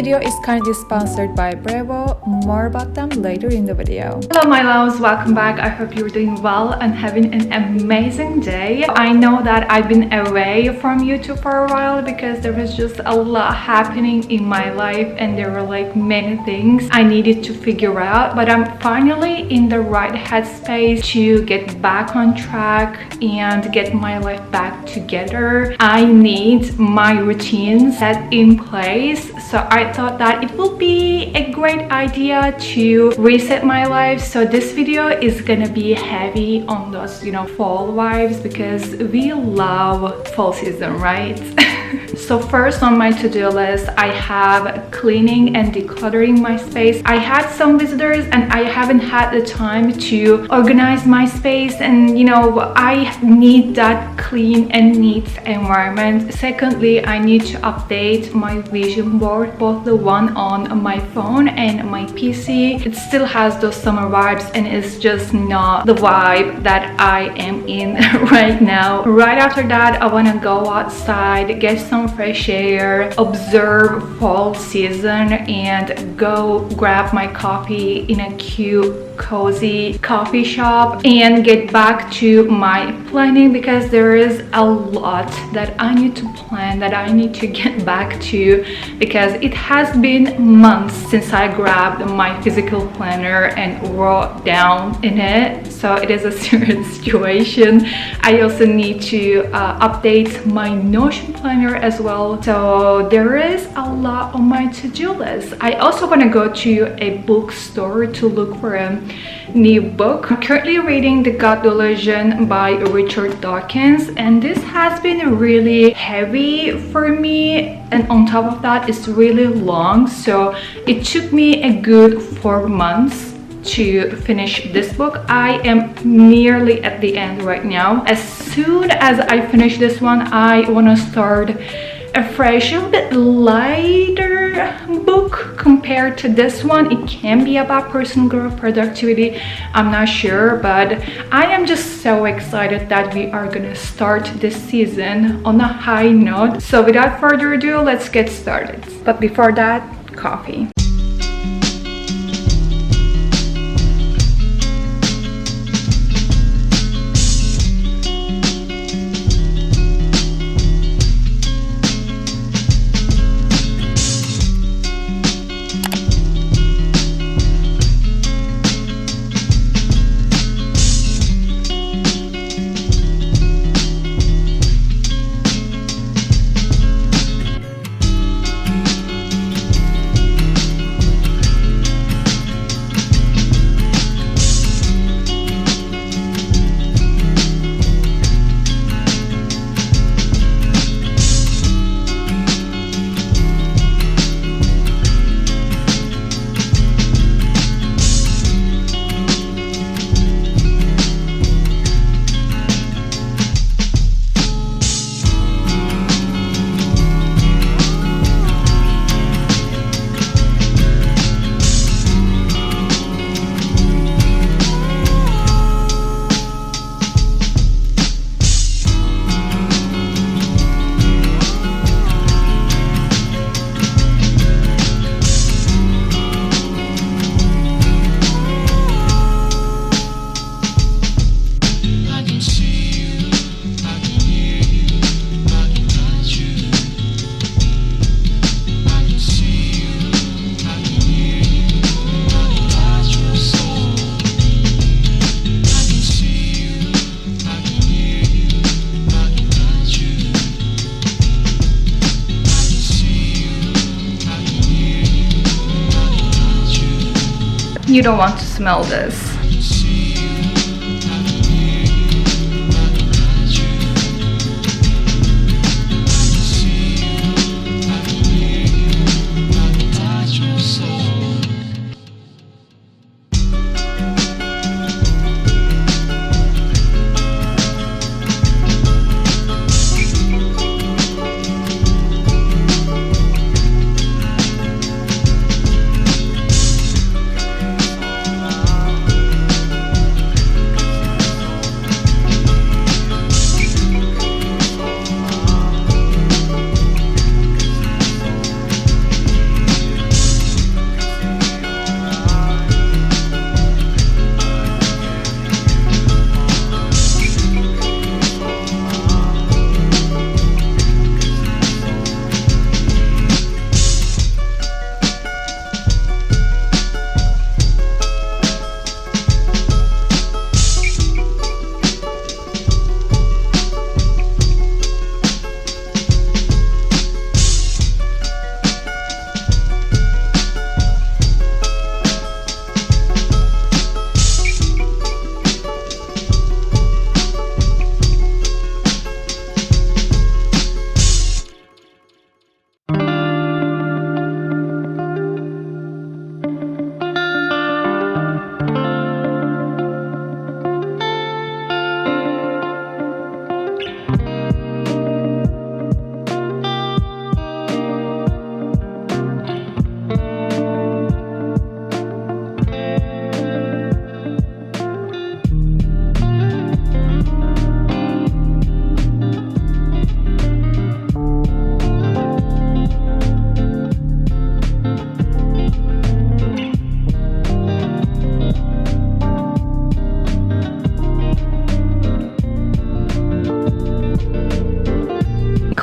video is kindly sponsored by Bravo. More about them later in the video. Hello my loves, welcome back. I hope you're doing well and having an amazing day. I know that I've been away from YouTube for a while because there was just a lot happening in my life and there were like many things I needed to figure out, but I'm finally in the right headspace to get back on track and get my life back together. I need my routine set in place, so I thought that it will be a great idea to reset my life. So this video is gonna be heavy on those, fall vibes because we love fall season, right? So first on my to-do list, I have cleaning and decluttering my space. I had some visitors and I haven't had the time to organize my space, and I need that clean and neat environment. Secondly, I need to update my vision board, both the one on my phone and my PC. It still has those summer vibes and it's just not the vibe that I am in right now. Right after that, I want to go outside, get some fresh air, observe fall season, and go grab my coffee in a cute cozy coffee shop and get back to my planning because there is a lot that I need to plan, that I need to get back to, because it has been months since I grabbed my physical planner and wrote down in it. So it is a serious situation. I also need to update my Notion planner as well. So there is a lot on my to-do list. I also want to go to a bookstore to look for a new book. I'm currently reading The God Delusion by Richard Dawkins, and this has been really heavy for me, and on top of that it's really long, so it took me a good 4 months to finish this book. I am nearly at the end right now. As soon as I finish this one, I want to start a fresh, a little bit lighter book compared to this one. It can be about personal growth, productivity, I'm not sure, but I am just so excited that we are gonna start this season on a high note. So without further ado, let's get started. But before that, coffee. You don't want to smell this.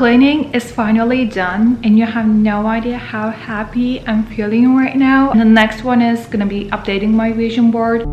cleaning is finally done, and you have no idea how happy I'm feeling right now. And the next one is gonna be updating my vision board.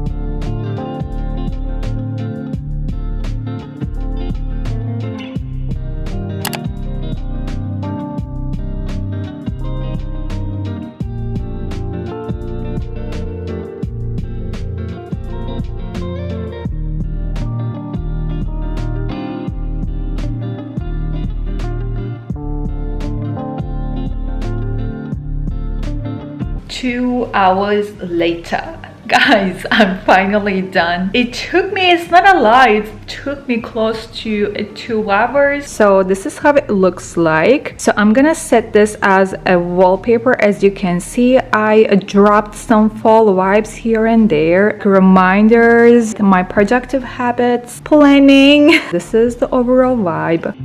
2 hours later. Guys, I'm finally done. It took me, it's not a lie, it took me close to 2 hours. So this is how it looks like. So I'm gonna set this as a wallpaper. As you can see, I dropped some fall vibes here and there, reminders, my productive habits, planning. This is the overall vibe.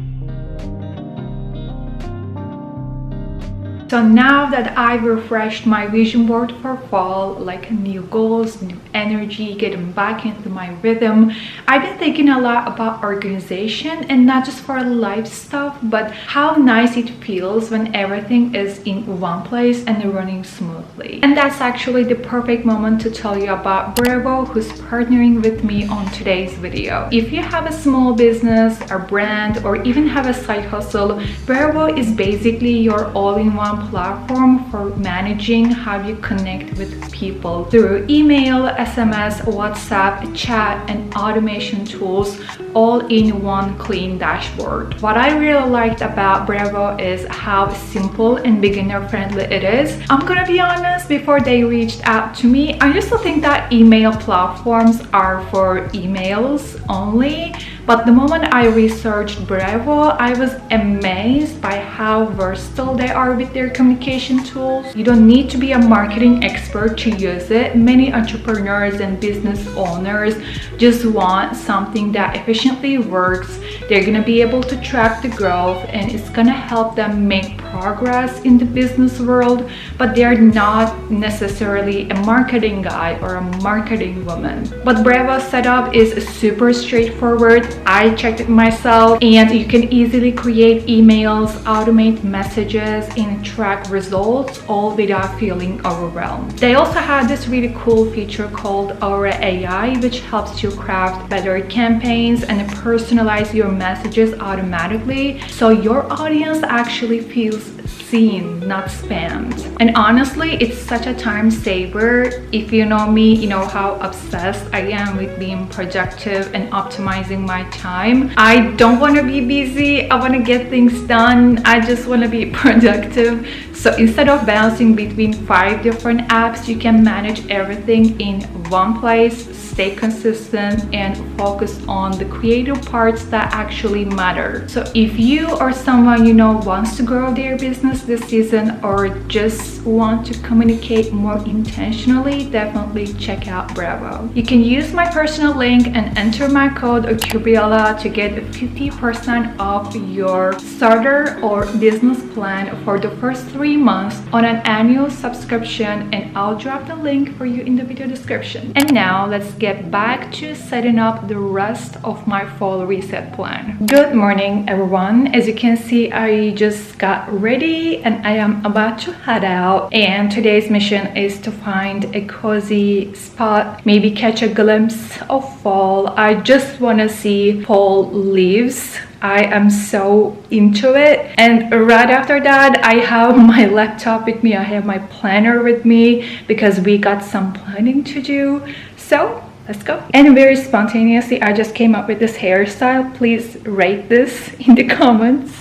So now that I've refreshed my vision board for fall, like new goals, new energy, getting back into my rhythm, I've been thinking a lot about organization, and not just for life stuff, but how nice it feels when everything is in one place and running smoothly. And that's actually the perfect moment to tell you about Bravo, who's partnering with me on today's video. If you have a small business, a brand, or even have a side hustle, Bravo is basically your all-in-one platform for managing how you connect with people through email, SMS, WhatsApp, chat, and automation tools, all in one clean dashboard. What I really liked about Bravo is how simple and beginner friendly it is. I'm gonna be honest, before they reached out to me, I used to think that email platforms are for emails only. But the moment I researched Bravo, I was amazed by how versatile they are with their communication tools. You don't need to be a marketing expert to use it. Many entrepreneurs and business owners just want something that efficiently works. They're gonna be able to track the growth, and it's gonna help them make progress in the business world, but they're not necessarily a marketing guy or a marketing woman. But Bravo's setup is super straightforward. I checked it myself, and you can easily create emails, automate messages, and track results, all without feeling overwhelmed. They also have this really cool feature called Aura AI, which helps you craft better campaigns and personalize your messages automatically, so your audience actually feels seen, not spammed. And honestly, it's such a time saver. If you know me, you know how obsessed I am with being productive and optimizing my time. I don't want to be busy, I want to get things done, I just want to be productive. So instead of bouncing between 5 different apps, you can manage everything in one place, stay consistent, and focus on the creative parts that actually matter. So if you or someone you know wants to grow their business this season, or just want to communicate more intentionally, definitely check out Bravo. You can use my personal link and enter my code Kübra to get 50% off your starter or business plan for the first 3 months on an annual subscription, and I'll drop the link for you in the video description. And now let's get back to setting up the rest of my fall reset plan. Good morning, everyone. As you can see, I just got ready and I am about to head out, and today's mission is to find a cozy spot, maybe catch a glimpse of fall. I just want to see fall leaves. I am so into it. And right after that, I have my laptop with me, I have my planner with me, because we got some planning to do. So let's go. And very spontaneously, I just came up with this hairstyle. Please rate this in the comments.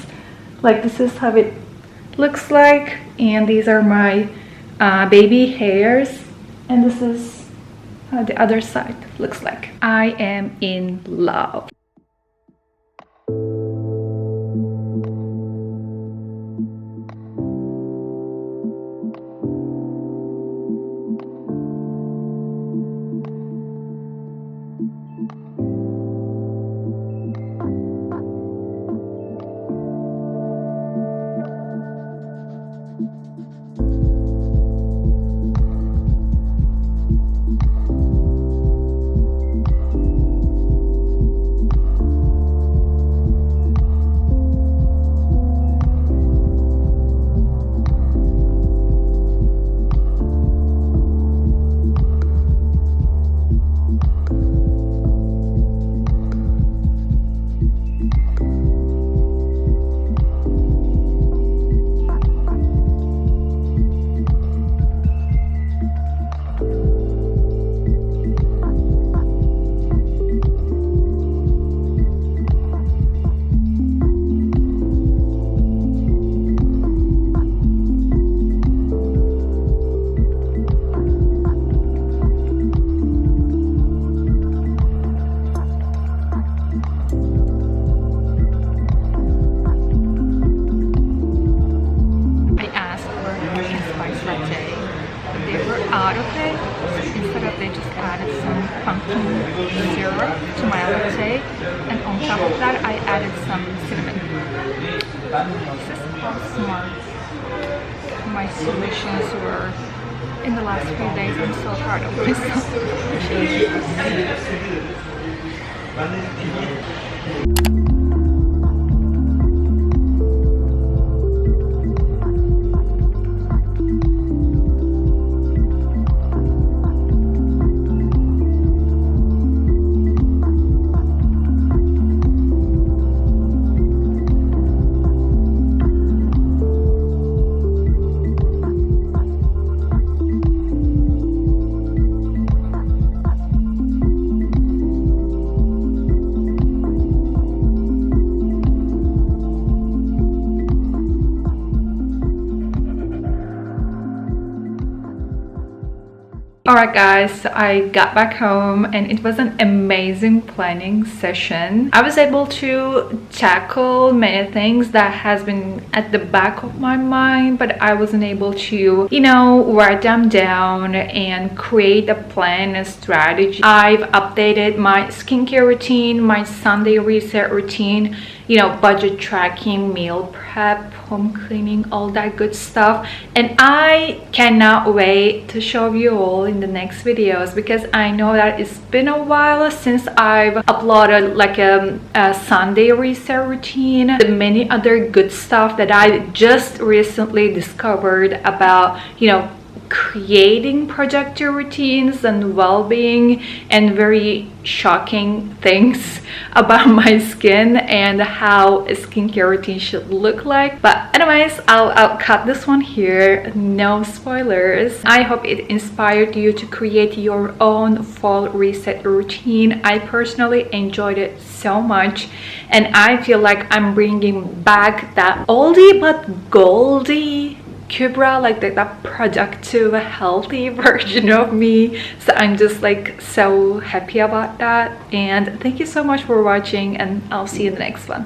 Like, this is how it looks like, and these are my baby hairs, and this is how the other side looks like. I am in love. latte, and on top of that I added some cinnamon. This is how smart my solutions were in the last few days. I'm so proud of myself. Alright guys, I got back home and it was an amazing planning session. I was able to tackle many things that has been at the back of my mind, but I wasn't able to, write them down and create a plan, a strategy. I've updated my skincare routine, my Sunday reset routine, budget tracking, meal prep, home cleaning, all that good stuff. And I cannot wait to show you all in the next videos, because I know that it's been a while since I've uploaded like a Sunday reset routine, the many other good stuff that I just recently discovered about, creating projector routines and well-being, and very shocking things about my skin and how a skincare routine should look like. But anyways, I'll cut this one here, no spoilers. I hope it inspired you to create your own fall reset routine. I personally enjoyed it so much, and I feel like I'm bringing back that oldie but goldie Kübra, like that productive, healthy version of me. So I'm just like so happy about that. And thank you so much for watching, and I'll see you in the next one.